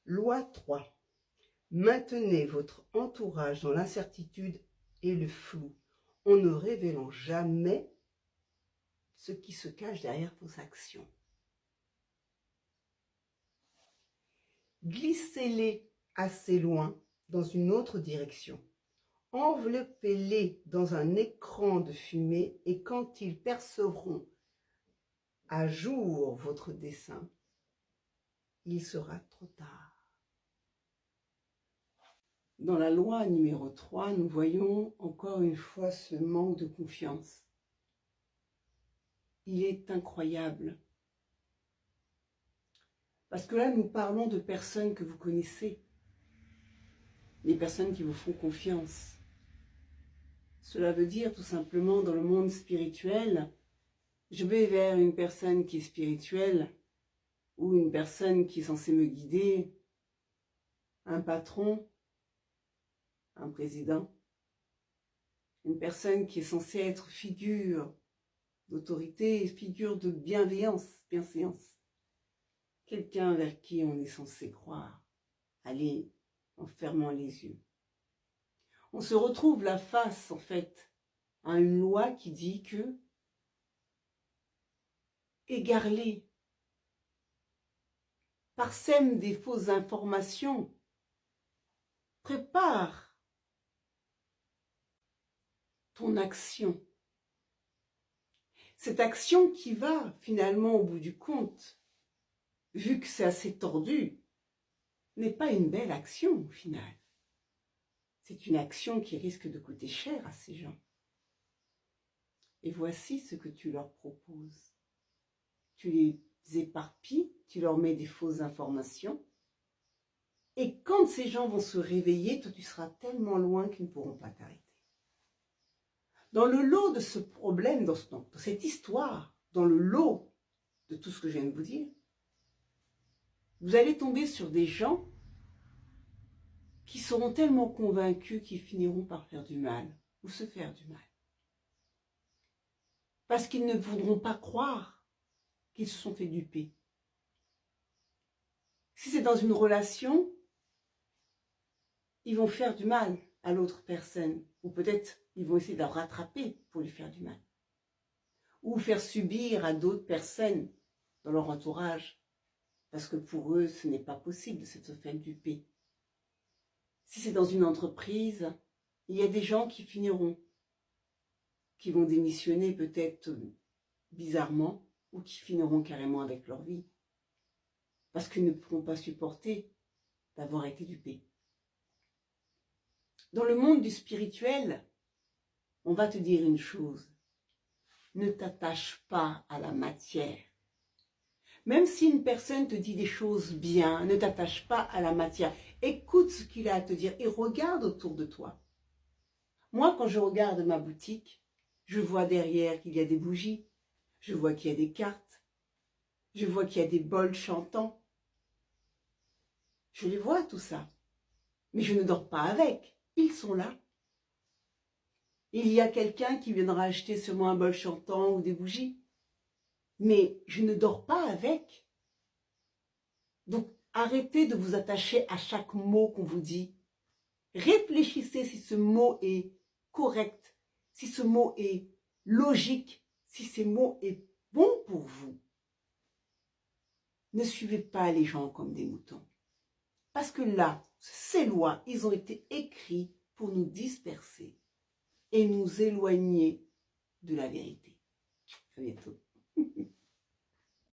Loi 3. Maintenez votre entourage dans l'incertitude et le flou, en ne révélant jamais ce qui se cache derrière vos actions. Glissez-les assez loin dans une autre direction. Enveloppez-les dans un écran de fumée et quand ils percevront à jour votre dessein, il sera trop tard. Dans la loi numéro 3, nous voyons encore une fois ce manque de confiance. Il est incroyable. Parce que là, nous parlons de personnes que vous connaissez, des personnes qui vous font confiance. Cela veut dire tout simplement dans le monde spirituel, je vais vers une personne qui est spirituelle ou une personne qui est censée me guider, un patron, un président, une personne qui est censée être figure d'autorité, figure de bienséance, quelqu'un vers qui on est censé croire, aller en fermant les yeux. On se retrouve la face, en fait, à une loi qui dit que égare-les, parsème des fausses informations, prépare ton action. Cette action qui va, finalement, au bout du compte, vu que c'est assez tordu, n'est pas une belle action, au final. C'est une action qui risque de coûter cher à ces gens. Et voici ce que tu leur proposes. Tu les éparpilles, tu leur mets des fausses informations, et quand ces gens vont se réveiller, toi tu seras tellement loin qu'ils ne pourront pas t'arrêter. Dans le lot de ce problème, dans cette histoire, dans le lot de tout ce que je viens de vous dire, vous allez tomber sur des gens qui seront tellement convaincus qu'ils finiront par faire du mal ou se faire du mal. Parce qu'ils ne voudront pas croire qu'ils se sont fait duper. Si c'est dans une relation, ils vont faire du mal à l'autre personne. Ou peut-être ils vont essayer de la rattraper pour lui faire du mal. Ou faire subir à d'autres personnes dans leur entourage. Parce que pour eux, ce n'est pas possible de se faire duper. Si c'est dans une entreprise, il y a des gens qui finiront, qui vont démissionner peut-être bizarrement, ou qui finiront carrément avec leur vie. Parce qu'ils ne pourront pas supporter d'avoir été dupés. Dans le monde du spirituel, on va te dire une chose. Ne t'attache pas à la matière. Même si une personne te dit des choses bien, ne t'attache pas à la matière. Écoute ce qu'il a à te dire et regarde autour de toi. Moi, quand je regarde ma boutique, je vois derrière qu'il y a des bougies, je vois qu'il y a des cartes, je vois qu'il y a des bols chantants. Je les vois tout ça, mais je ne dors pas avec, ils sont là. Il y a quelqu'un qui viendra acheter sur moi un bol chantant ou des bougies, mais je ne dors pas avec. Donc, arrêtez de vous attacher à chaque mot qu'on vous dit. Réfléchissez si ce mot est correct, si ce mot est logique, si ce mot est bon pour vous. Ne suivez pas les gens comme des moutons. Parce que là, ces lois, ils ont été écrits pour nous disperser et nous éloigner de la vérité. À bientôt.